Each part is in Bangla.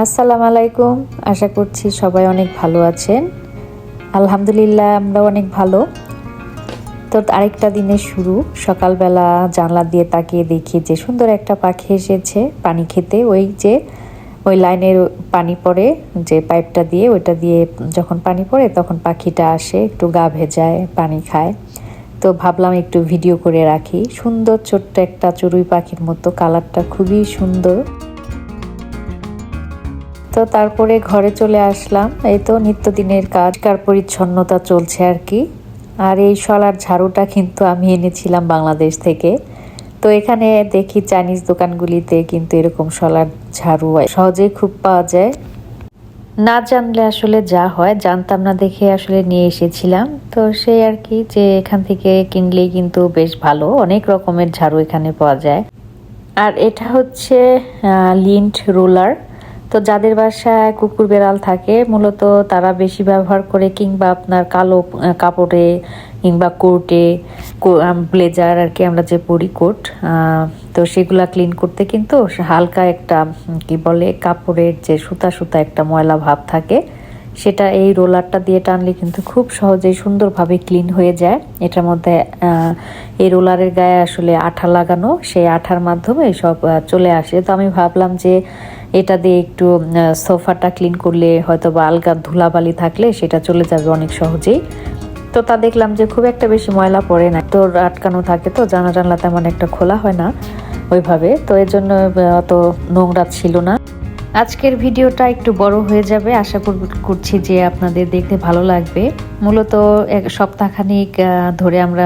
আসসালামু আলাইকুম। আশা করছি সবাই অনেক ভালো আছেন। আলহামদুলিল্লাহ আমরাও অনেক ভালো। তো আরেকটা দিনের শুরু। সকালবেলা জানলা দিয়ে তাকিয়ে দেখি যে সুন্দর একটা পাখি এসেছে পানি খেতে। ওই লাইনের পানি পড়ে যে পাইপটা দিয়ে, ওইটা দিয়ে যখন পানি পড়ে তখন পাখিটা আসে, একটু গা ভেজায়, পানি খায়। তো ভাবলাম একটু ভিডিও করে রাখি। সুন্দর ছোট্ট একটা চড়ুই পাখির মতো, কালারটা খুবই সুন্দর। তো তারপরে ঘরে চলে আসলাম। এই তো নিত্যদিনের কাজ, পরিচ্ছন্নতা চলছে আর কি। আর এই শলার ঝাড়ুটা কিন্তু আমি এনেছিলাম বাংলাদেশ থেকে। তো এখানে দেখি চাইনিজ দোকানগুলিতে কিন্তু এরকম শলার ঝাড়ু সহজেই খুব পাওয়া যায়। না জানলে আসলে যা হয়, জানতাম না দেখে আসলে নিয়ে এসেছিলাম। তো সেই আর কি, যে এখান থেকে কিনলেই কিন্তু বেশ ভালো, অনেক রকমের ঝাড়ু এখানে পাওয়া যায়। আর এটা হচ্ছে লিন্ট রোলার। তো যাদের বাসায় কুকুর বেড়াল থাকে মূলত তারা বেশি ব্যবহার করে, কিংবা আপনার কালো কাপড়ে কিংবা কোটে, ব্লেজার আর কি আমরা যে পরি কোট, তো সেগুলা ক্লিন করতে কিন্তু হালকা একটা কি বলে কাপড়ের যে সুতা সুতা একটা ময়লা ভাব থাকে, সেটা এই রোলারটা দিয়ে টানলে কিন্তু খুব সহজেই সুন্দরভাবে ক্লিন হয়ে যায়। এটার মধ্যে এই রোলারের গায়ে আসলে আঠা লাগানো, সেই আঠার মাধ্যমে সব চলে আসে। তো আমি ভাবলাম যে এটা দিয়ে একটু সোফাটা ক্লিন করলে হয়তো বা আলগা ধুলাবালি থাকলে সেটা চলে যাবে অনেক সহজেই। তো তা দেখলাম যে খুব একটা বেশি ময়লা পড়ে না, তো আটকানো থাকে, তো জানলা তেমন একটা খোলা হয় না ওইভাবে, তো এর জন্য অত নোংরা ছিল না। আজকের ভিডিওটা একটু বড় হয়ে যাবে, আশা করছি যে আপনাদের দেখতে ভালো লাগবে। মূলত এক সপ্তাহখানিক ধরে আমরা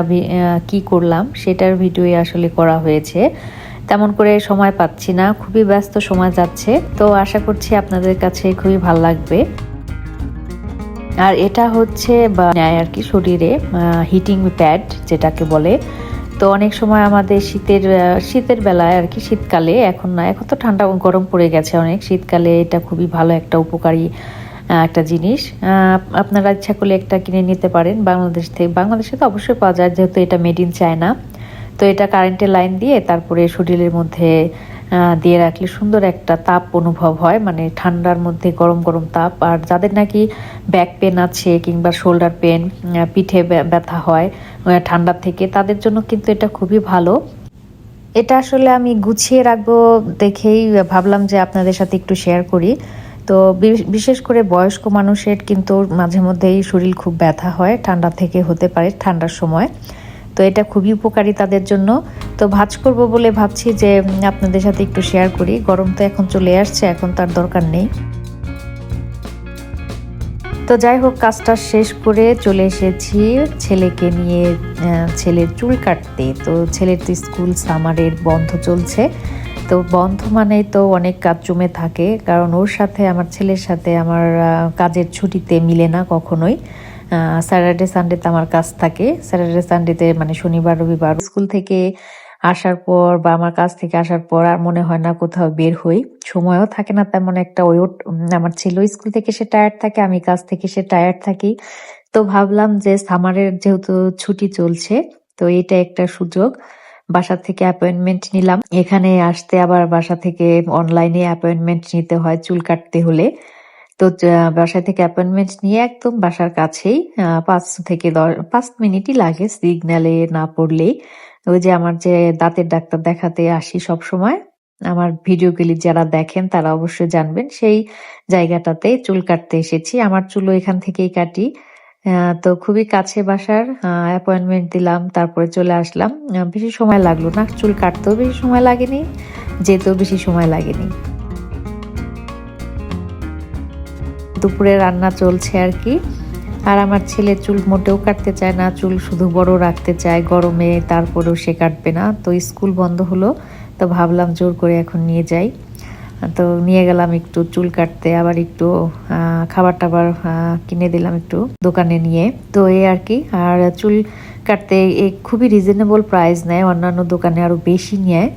কি করলাম সেটার ভিডিও আসলে করা হয়েছে। তেমন করে সময় পাচ্ছি না, খুবই ব্যস্ত সময় যাচ্ছে। তো আশা করছি আপনাদের কাছে খুবই ভালো লাগবে। আর এটা হচ্ছে বা নেয় আর কি শরীরে হিটিং প্যাড যেটাকে বলে। তো অনেক সময় আমাদের শীতের বেলায় আর কি, শীতকালে, এখন না, এখন তো ঠান্ডা গরম পড়ে গেছে অনেক, শীতকালে এটা খুবই ভালো একটা উপকারী একটা জিনিস। আপনারা ইচ্ছা করলে একটা কিনে নিতে পারেন বাংলাদেশে তো অবশ্যই পাওয়া যায়, যেহেতু এটা মেড ইন চায়না। তো এটা কারেন্টের লাইন দিয়ে তারপরে শরীরের মধ্যে দিয়ে রাখলে সুন্দর একটা তাপ অনুভব হয়, মানে ঠান্ডার মধ্যে গরম গরম তাপ। আর যাদের নাকি ব্যাক পেন আছে কিংবা শোল্ডার পেন, পিঠে ব্যথা হয় ঠান্ডার থেকে, তাদের জন্য কিন্তু এটা খুবই ভালো। এটা আসলে আমি গুছিয়ে রাখবো দেখেই ভাবলাম যে আপনাদের সাথে একটু শেয়ার করি। তো বিশেষ করে বয়স্ক মানুষের কিন্তু মাঝে মধ্যেই শরীর খুব ব্যথা হয়, ঠান্ডা থেকে হতে পারে ঠান্ডার সময়। তো এটা খুবই উপকারী তাদের জন্য। তো ভাঁজ করব বলে ভাবছি যে আপনাদের সাথে একটু শেয়ার করি। গরম তো এখন চলে আসছে, এখন তার দরকার নেই। তো যাই হোক, কাজটা শেষ করে চলে এসেছি ছেলেকে নিয়ে, ছেলের চুল কাটতে। তো ছেলের তো স্কুল সামারের বন্ধ চলছে। তো বন্ধ মানে তো অনেক কাজ জমে থাকে, কারণ ওর সাথে, আমার ছেলের সাথে আমার কাজের ছুটিতে মিলে না কখনোই। স্যাটারডে সানডেতে আমার কাজ থাকে। স্যাটারডে সানডেতে মানে শনিবার রবিবার স্কুল থেকে আসার পর বা আমার কাছ থেকে আসার পর আর মনে হয় না কোথাও বের হই, সময়ও থাকে না তেমন একটা। আমার ছেলে স্কুল থেকে সে টায়ার্ড থাকে, আমি কাজ থেকে সে টায়ার্ড থাকি। তো ভাবলাম যে সামারের যেহেতু ছুটি চলছে, তো এটা একটা সুযোগ। বাসা থেকে অ্যাপয়েন্টমেন্ট নিলাম। এখানে আসতে আবার বাসা থেকে অনলাইনে অ্যাপয়েন্টমেন্ট নিতে হয় চুল কাটতে হলে। তো বাসা থেকে অ্যাপয়েন্টমেন্ট নিয়ে একদম বাসার কাছেই 5 মিনিটই লাগে সিগন্যালে না পড়লেই। ওই যে আমার যে দাঁতের ডাক্তার দেখাতে আসি সব সময়, আমার ভিডিওগুলি যারা দেখেন তারা অবশ্যই জানবেন, সেই জায়গাটাতে চুল কাটতে এসেছি। আমার চুলও এখান থেকেই কাটি। তো খুবই কাছে বাসার। অ্যাপয়েন্টমেন্ট দিলাম, তারপরে চলে আসলাম। বেশি সময় লাগলো না, চুল কাটতেও বেশি সময় লাগেনি, যেতেও বেশি সময় লাগেনি। দুপুরে রান্না চলছে আর কি। আর আমার ছেলে চুল মোটেও কাটতে চায় না, চুল শুধু বড় রাখতে চায় গরমে, তারপরেও সে কাটবে না। তো স্কুল বন্ধ হলো, তো ভাবলাম জোর করে এখন নিয়ে যাই। তো নিয়ে গেলাম একটু চুল কাটতে, আবার একটু খাবার টাবার কিনে দিলাম একটু দোকানে নিয়ে। তো এই আর কি। আর চুল কাটতে খুবই রিজনেবল প্রাইস নেয়, অন্যান্য দোকানে আরো বেশি নেয়।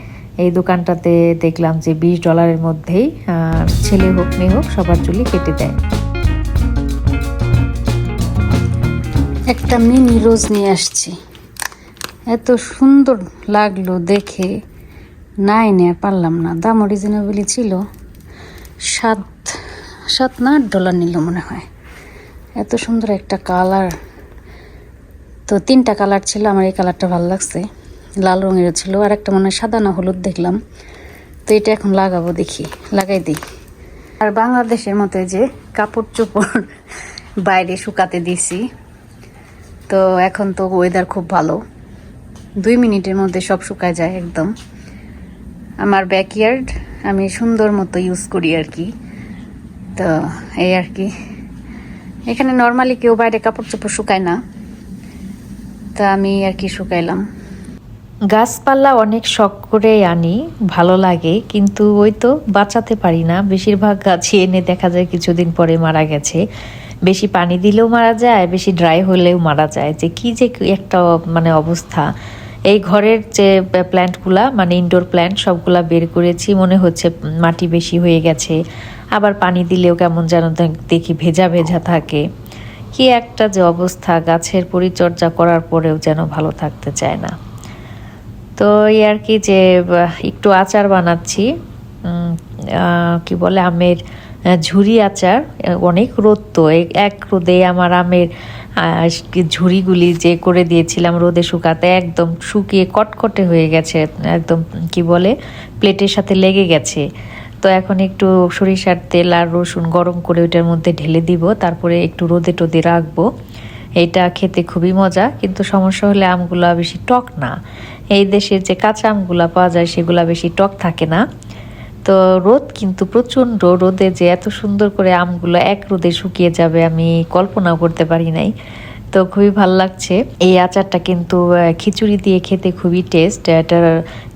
এই দোকানটাতে দেখলাম যে $20 মধ্যেই ছেলে হোক মেয়ে হোক সবার চুলই কেটে দেয়। একটা মিনি রোজ নিয়ে আসছি, এত সুন্দর লাগলো দেখে, নাই নিয়ে পারলাম না, দামও রিজনেবলই ছিল। সাত সাত না $8 নিল মনে হয়। এত সুন্দর একটা কালার। তো 3টা কালার ছিল, আমার এই কালারটা ভালো লাগছে, লাল রঙেরও ছিল, আর একটা মনে হয় সাদা না হলুদ দেখলাম। তো এটা এখন লাগাবো, দেখি লাগাই দিই। আর বাংলাদেশের মতো যে কাপড় চোপড় বাইরে শুকাতে দিছি। তো এখন তো ওয়েদার খুব ভালো, 2 মিনিটের মধ্যে সব শুকায় যায় একদম। আমার ব্যাকইয়ার্ড আমি সুন্দর মতো ইউজ করি আর কি। তো এই আর কি, এখানে নর্মালি কেউ বাইরে কাপড় চোপড় শুকায় না, তা আমি আর কি শুকাইলাম। গাছপালা অনেক শখ করে আনি, ভালো লাগে, কিন্তু ওই তো বাঁচাতে পারি না। বেশিরভাগ গাছই এনে দেখা যায় কিছুদিন পরে মারা গেছে। বেশি পানি দিলেও মারা যায়, বেশি ড্রাই হলেও মারা যায়। যে কি যে একটা মানে অবস্থা। এই ঘরের যে প্ল্যান্টগুলা মানে ইনডোর প্ল্যান্ট সবগুলা বের করেছি, মনে হচ্ছে মাটি বেশি হয়ে গেছে। আবার পানি দিলেও কেমন যেন দেখি ভেজা ভেজা থাকে। কি একটা যে অবস্থা, গাছের পরিচর্যা করার পরেও যেন ভালো থাকতে চায় না। তো এই আর কি যে একটু আচার বানাচ্ছি, কি বলে আমের ঝুরি আচার। অনেক রোদ, তো এক রোদে আমার আমের ঝুরিগুলি যে করে দিয়েছিলাম রোদে শুকাতে, একদম শুকিয়ে কটকটে হয়ে গেছে, একদম কি বলে প্লেটের সাথে লেগে গেছে। তো এখন একটু সরিষার তেল আর রসুন গরম করে ওইটার মধ্যে ঢেলে দিব, তারপরে একটু রোদে টোদে রাখবো। এটা খেতে খুবই মজা, কিন্তু সমস্যা হলে আমগুলা বেশি টক না। এই দেশের যে কাঁচা আমগুলা পাওয়া যায় সেগুলা বেশি টক থাকে না। তো রোদ কিন্তু প্রচণ্ড, রোদে যে এত সুন্দর করে আমগুলো এক রোদে শুকিয়ে যাবে আমি কল্পনাও করতে পারি নাই। তো খুবই ভাল লাগছে। এই আচারটা কিন্তু খিচুড়ি দিয়ে খেতে খুবই টেস্ট। এটার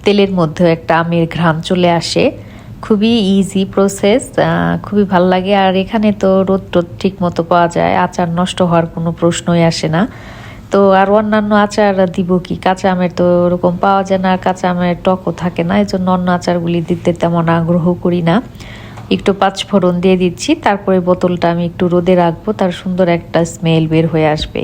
তেলের মধ্যে একটা আমের ঘ্রাণ চলে আসে, খুবই ইজি প্রসেস, খুবই ভাল লাগে। আর এখানে তো রোদ টোদ ঠিক মতো পাওয়া যায়, আচার নষ্ট হওয়ার কোনো প্রশ্নই আসে না। তো আর অন্যান্য আচার দিব কি, কাঁচা আমের তো ওরকম পাওয়া যায় না, কাঁচা আমের টকও থাকে না, এই জন্য অন্য আচারগুলি দিতে তেমন আগ্রহ করি না। একটু পাঁচফোড়ন দিয়ে দিচ্ছি, তারপরে বোতলটা আমি একটু রোদে রাখবো, তার সুন্দর একটা স্মেল বের হয়ে আসবে।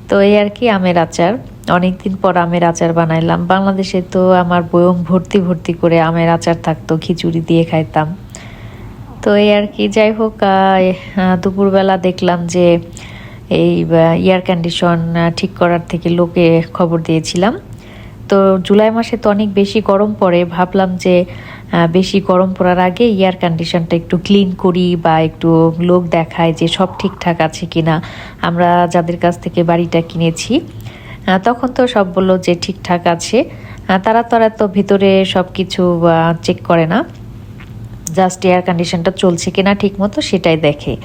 তো এই আর কি আমের আচার, অনেকদিন পর আমের আচার বানাইলাম। বাংলাদেশে তো আমার বয়ম ভর্তি ভর্তি করে আমের আচার থাকতো, খিচুড়ি দিয়ে খাইতাম। তো এই আর কি, যাই হোক, দুপুরবেলা দেখলাম যে এই এয়ার কন্ডিশন ঠিক করার থেকে লোকে খবর দিয়েছিলাম। তো জুলাই মাসে তো অনেক বেশি গরম পড়ে, ভাবলাম যে বেশি গরম পড়ার আগে এয়ার কন্ডিশনটা একটু ক্লিন করি বা একটু লোক দেখায় যে সব ঠিকঠাক আছে কিনা। আমরা যাদের কাছ থেকে বাড়িটা কিনেছি তখন তো সব বললো যে ঠিকঠাক আছে। তারা তো ভিতরে সব কিছু চেক করে না, জাস্ট এয়ার কন্ডিশনটা চলছে কিনা ঠিক মতো সেটাই দেখে।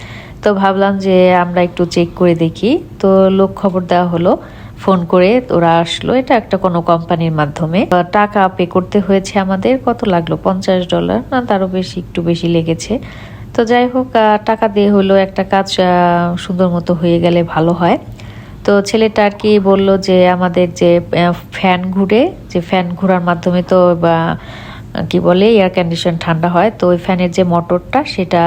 তো ভাবলাম যে আমরা একটু চেক করে দেখি। তো লোক খবর দেওয়া হলো, ফোন করে ওরা আসলো। এটা একটা কোনো কোম্পানির মাধ্যমে টাকা পে করতে হয়েছে আমাদের। কত লাগলো, $50 না তারও বেশি, একটু বেশি লেগেছে। তো যাই হোক, টাকা দিয়ে হলো একটা কাজ সুন্দর মতো হয়ে গেলে ভালো হয়। তো ছেলেটা আর কি বললো যে আমাদের যে ফ্যান ঘুরে, যে ফ্যান ঘোরার মাধ্যমে তো কি বলে এয়ার কন্ডিশন ঠান্ডা হয়, তো ওই ফ্যানের যে মোটরটা সেটা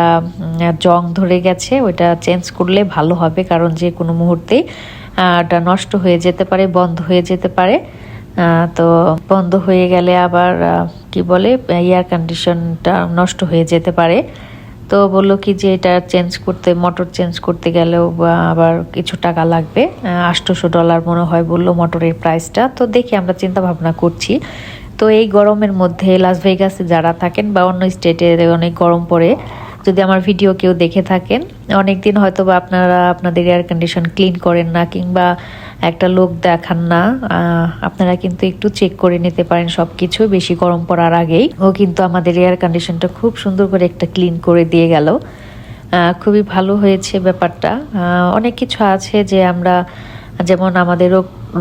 জং ধরে গেছে, ওইটা চেঞ্জ করলে ভালো হবে, কারণ যে কোনো মুহূর্তেই ওটা নষ্ট হয়ে যেতে পারে, বন্ধ হয়ে যেতে পারে। তো বন্ধ হয়ে গেলে আবার কি বলে এয়ার কন্ডিশনটা নষ্ট হয়ে যেতে পারে। তো বললো কি যে এটা চেঞ্জ করতে, মোটর চেঞ্জ করতে গেলেও আবার কিছু টাকা লাগবে, $800 মনে হয় বললো মোটরের প্রাইসটা। তো দেখি, আমরা চিন্তা ভাবনা করছি। তো এই গরমের মধ্যে লাস ভেগাসে যারা থাকেন বা অন্য স্টেটে অনেক গরম পড়ে, যদি আমার ভিডিও কেউ দেখে থাকেন, অনেক দিন হয়তো বা আপনারা আপনাদের এয়ার কন্ডিশন ক্লিন করেন না কিংবা একটা লোক দেখান না, আপনারা কিন্তু একটু চেক করে নিতে পারেন সব কিছু বেশি গরম পড়ার আগেই। ও কিন্তু আমাদের এয়ার কন্ডিশনটা খুব সুন্দর করে একটা ক্লিন করে দিয়ে গেল, খুবই ভালো হয়েছে ব্যাপারটা। অনেক কিছু আছে যে আমরা, যেমন আমাদের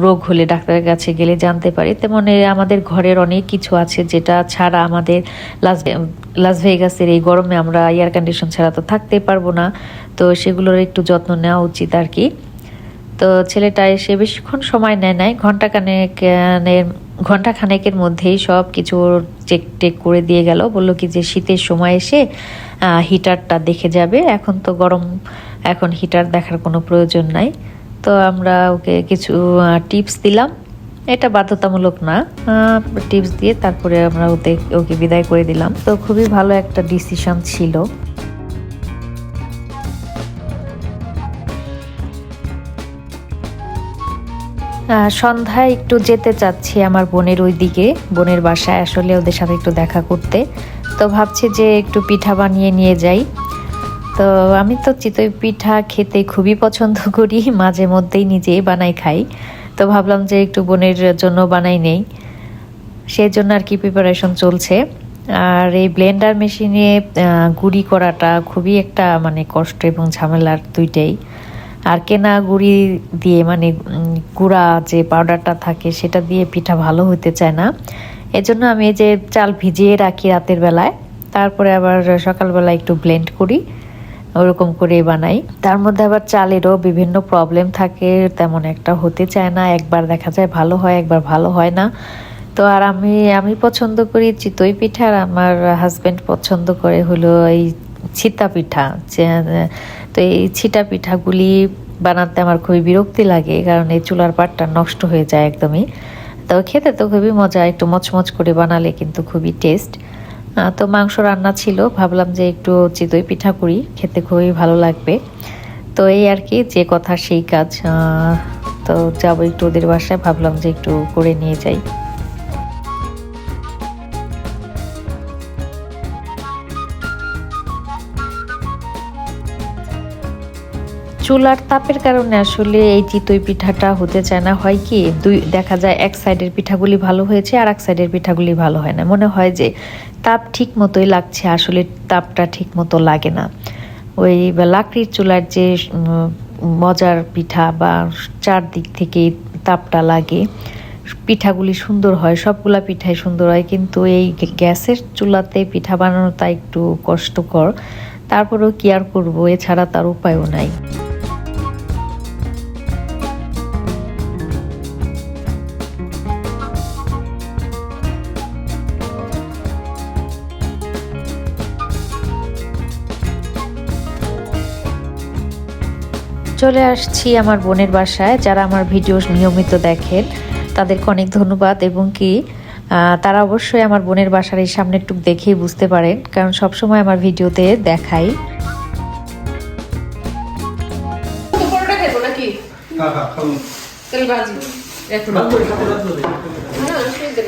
রোগ হলে ডাক্তারের কাছে গেলে জানতে পারি, তেমন আমাদের ঘরের অনেক কিছু আছে যেটা ছাড়া আমাদের লাস ভেগাসের এই গরমে আমরা এয়ার কন্ডিশন ছাড়া তো থাকতেই পারবো না। তো সেগুলোর একটু যত্ন নেওয়া উচিত আর কি। তো ছেলেটা এসে বেশিক্ষণ সময় নেয় নাই, ঘন্টা খানেকের মধ্যেই সব কিছু চেক টেক করে দিয়ে গেল। বললো কি যে শীতের সময় এসে হিটারটা দেখে যাবে, এখন তো গরম, এখন হিটার দেখার কোনো প্রয়োজন নাই। তো আমরা ওকে কিছু টিপস দিলাম, এটা বাধ্যতামূলক না, টিপস দিয়ে তারপরে আমরা ওকে বিদায় করে দিলাম। তো খুবই ভালো একটা ডিসিশন ছিল। সন্ধ্যায় একটু যেতে চাচ্ছি আমার বোনের ওই দিকে, বোনের বাসায় আসলে ওদের সাথে একটু দেখা করতে। তো ভাবছি যে একটু পিঠা বানিয়ে নিয়ে যাই। তো আমি তো চিতই পিঠা খেতে খুবই পছন্দ করি, মাঝে মধ্যেই নিজেই বানাই খাই। তো ভাবলাম যে একটু বোনের জন্য বানাই নেই, সেই জন্য আর কি প্রিপারেশন চলছে। আর এই ব্লেন্ডার মেশিনে গুঁড়ি করাটা খুবই একটা মানে কষ্ট এবং ঝামেলার দুইটাই। আর কেনা গুঁড়ি দিয়ে মানে গুঁড়া যে পাউডারটা থাকে সেটা দিয়ে পিঠা ভালো হতে চায় না। এজন্য আমি এই যে চাল ভিজিয়ে রাখি রাতের বেলায়, তারপরে আবার সকালবেলা একটু ব্লেন্ড করি, ওরকম করে বানাই। তার মধ্যে আবার চালেরও বিভিন্ন প্রবলেম থাকে, তেমন একটা হতে চায় না, একবার দেখা যায় ভালো হয়, একবার ভালো হয় না। তো আর আমি পছন্দ করি চিতই পিঠা, আর আমার হাজব্যান্ড পছন্দ করে হলো এই ছিটা পিঠা। তো এই ছিটা পিঠাগুলি বানাতে আমার খুবই বিরক্তি লাগে, কারণ এই চুলার পাটটা নষ্ট হয়ে যায় একদমই। তো খেতে তো খুবই মজা, একটু মচমচ করে বানালে কিন্তু খুবই টেস্ট। তো মাংস রান্না ছিল, ভাবলাম যে একটু চিতই পিঠা করি, খেতে খুবই ভালো লাগবে। তো এই আর কি, যে কথা সেই কাজ। তো যাবো একটু ওদের বাসায়, ভাবলাম যে একটু করে নিয়ে যাই। চুলার তাপের কারণে আসলে এই চিতই পিঠাটা হতে চায় না। হয় কি, দেখা যায় এক সাইডের পিঠাগুলি ভালো হয়েছে আর এক সাইডের পিঠাগুলি ভালো হয় না, মনে হয় যে তাপ ঠিক মতোই লাগছে, আসলে তাপটা ঠিক মতো লাগে না। ওই লাকড়ির চুলার যে মজার পিঠা বা চারদিক থেকে তাপটা লাগে, পিঠাগুলি সুন্দর হয়, সবগুলা পিঠাই সুন্দর হয়। কিন্তু এই গ্যাসের চুলাতে পিঠা বানানোটা একটু কষ্টকর, তারপরেও কি আর করবো, এছাড়া তার উপায়ও নাই। চলে আসছি আমার বোনের বাসায়। যারা আমার ভিডিও নিয়মিত দেখেন তাদেরকে অনেক ধন্যবাদ, এবং কি তারা অবশ্যই আমার বোনের বাসার এই সামনের টুক দেখেই বুঝতে পারেন, কারণ সবসময় আমার ভিডিওতে দেখাই।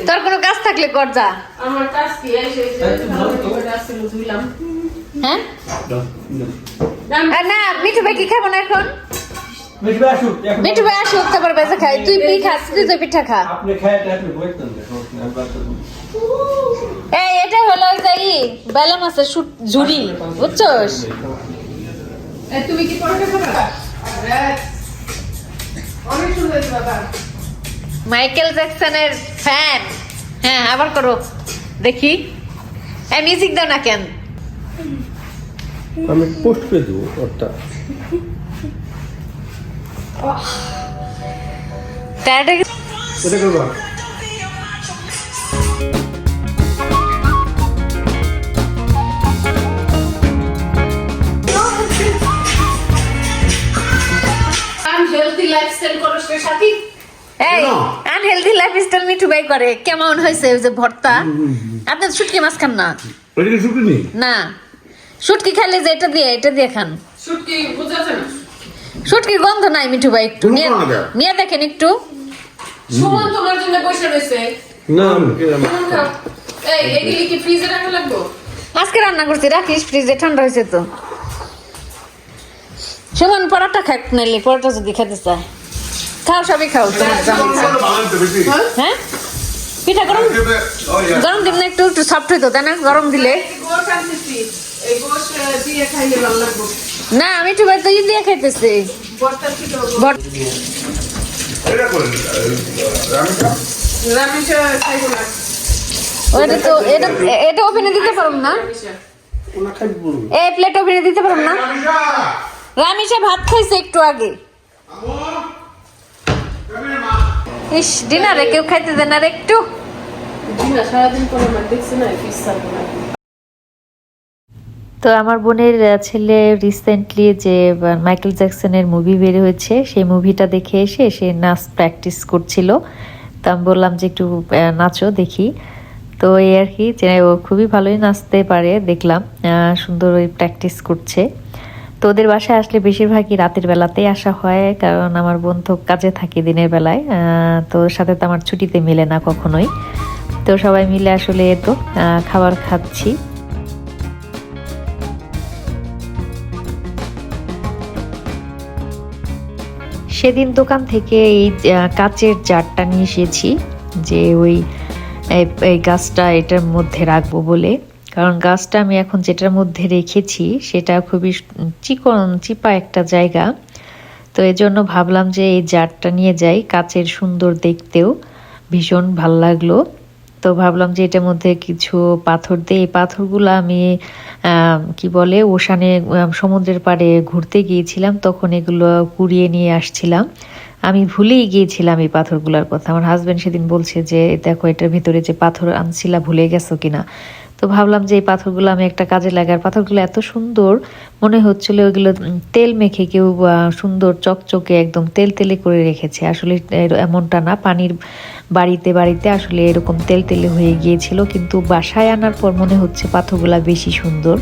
তোর কোনো কাজ থাকলে কর যা। আমার কাজ কি হ্যাঁ না, মিঠু ভাই কি খাবো না এখন? মিঠু ভাই আসুক, তারপর বেঁচে খাই। তুই খাস, তুই তো পিঠা খা। এই এটা হলো যাই বেলা মাছের ঝুড়ি, বুঝছস? তুমি কি পরোটা খাবা? অনেক সুন্দর বাবা। মাইকেল জ্যাকসনের ফ্যান। হ্যাঁ, আবার করো দেখি। মিউজিক দাও না কেন? আমি পোস্ট করে দেবো ওটা। এটা করবা? আনহেলদি লাইফস্টাইল করো সে সাথী। এই আনহেলদি লাইফস্টাইল মিঠু ভাই করে। কেমন হয়েছে ওই যে ভর্তা? আপনি শুটকি মাছ খান না? ওটা কি শুকিনি? না, শুটকি খাইলে যে এটা দিয়ে খান। শুটকি বুঝাছে না? শুটকির গন্ধ নাই মিঠু ভাই, একটু নিয়ে দেখেন একটু। সুমন তোমার জন্য বসে রয়েছে। না, সুমন খাও। এই এগুলি কি ফ্রিজে রাখা লাগবে? আজকে রান্না করছি, রাখিস ফ্রিজে, ঠান্ডা হয়েছে তো। সুমন পরোটা খাক, নাইলে পরোটা যদি খেতে চায় খাও, সবই খাও। হ্যাঁ, পিঠা গরম গরম দিন না, একটু সফট হইতো তাই না? গরম দিলে গোশ আনতেছি, এই গোশ দিয়ে খাইলে ভালো লাগবে না। আমি একটু বাইরে দিয়ে খাইতেছি। বর্তা ছিল এটা করে রামেশা খাইবো না। ওটা তো এটা ওভেনে দিতে পারব না, ওনা খাই বলবো। এই প্লেট ওভেনে দিতে পারব না। রামিশা ভাত খাইছে একটু আগে। ইস, ডিনারে কেউ খাইতে দেন আর একটু। দিনা সারাদিন পরে আমার দেখছি না ফিস সারবো না। তো আমার বোনের ছেলে রিসেন্টলি যে মাইকেল জ্যাকসনের মুভি বের হয়েছে, সেই মুভিটা দেখে এসে সে নাচ প্র্যাকটিস করছিল। তো আমি বললাম যে একটু নাচো দেখি। তো এই আর কি, যে ও খুবই ভালোই নাচতে পারে দেখলাম, সুন্দর ওই প্র্যাকটিস করছে। তো ওদের বাসায় আসলে বেশিরভাগই রাতের বেলাতেই আসা হয়, কারণ আমার বোন তো কাজে থাকে দিনের বেলায়, তো ওর সাথে তো আমার ছুটিতে মেলে না কখনোই। তো সবাই মিলে আসলে তো খাবার খাচ্ছি। সেদিন দোকান থেকে এই কাচের জারটা নিয়ে এসেছি, যে ওই এই গাছটা এটার মধ্যে রাখবো বলে। কারণ গাছটা আমি এখন যেটার মধ্যে রেখেছি সেটা খুবই চিপা একটা জায়গা। তো এই জন্য ভাবলাম যে এই জারটা নিয়ে যাই, কাচের, সুন্দর দেখতেও ভীষণ ভাল লাগলো। তো ভাবলাম যে এটার মধ্যে কিছু পাথর দিয়ে, এই পাথরগুলো আমি কি বলে ওশানে, সমুদ্রের পাড়ে ঘুরতে গিয়েছিলাম, তখন এগুলো কুড়িয়ে নিয়ে আসছিলাম। আমি ভুলেই গিয়েছিলাম এই পাথরগুলোর কথা। আমার হাজবেন্ড সেদিন বলছে যে দেখো এটার ভিতরে যে পাথর আনছিলা ভুলে গেছো কিনা। তো ভাবলাম যে এই পাথরগুলো আমি একটা কাজে লাগার। পাথরগুলো এত সুন্দর মনে হচ্ছিল ওইগুলো তেল মেখে কেউ সুন্দর চকচকে একদম তেল তেলে করে রেখেছে। আসলে এমনটা না, পানির বাড়িতে বাড়িতে আসলে এরকম তেল তেলে হয়ে গিয়েছিল, কিন্তু বাসায় আনার পর মনে হচ্ছে পাথরগুলা বেশি সুন্দর।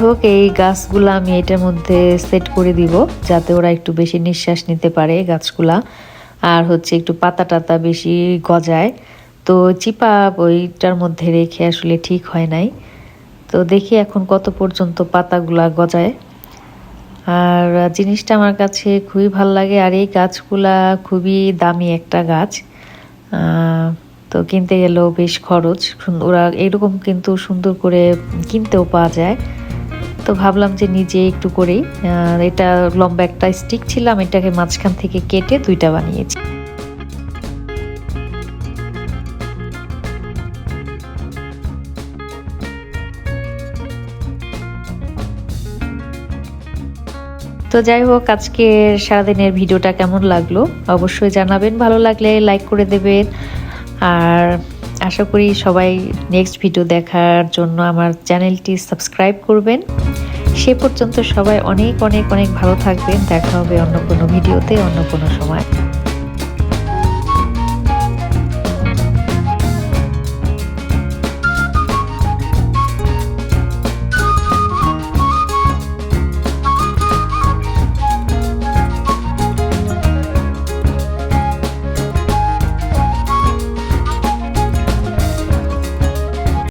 হোক, এই গাছগুলা আমি এটার মধ্যে সেট করে দিব যাতে ওরা একটু বেশি নিঃশ্বাস নিতে পারে গাছগুলা, আর হচ্ছে একটু পাতা টাতা বেশি গজায়। তো চিপা ওইটার মধ্যে রেখে আসলে ঠিক হয় নাই। তো দেখি এখন কত পর্যন্ত পাতাগুলা গজায়। আর জিনিসটা আমার কাছে খুবই ভালো লাগে। আর এই গাছগুলা খুবই দামি একটা গাছ, তো কিনতে গেলেও বেশ খরচ। ওরা এরকম কিন্তু সুন্দর করে কিনতেও পাওয়া যায়। তো ভাবলাম যে নিজে একটু করেই, এটা লম্বা একটা স্টিক ছিলাম, এটাকে মাঝখান থেকে কেটে দুইটা বানিয়েছি। তো যাই হোক, আজকে সারাদিনের ভিডিওটা কেমন লাগলো অবশ্যই জানাবেন। ভালো লাগলে লাইক করে দেবেন, আর আশা করি সবাই নেক্সট ভিডিও দেখার জন্য আমার চ্যানেলটি সাবস্ক্রাইব করবেন। সে পর্যন্ত সবাই অনেক অনেক অনেক ভালো থাকবেন। দেখা হবে অন্য কোনো ভিডিওতে, অন্য কোনো সময়।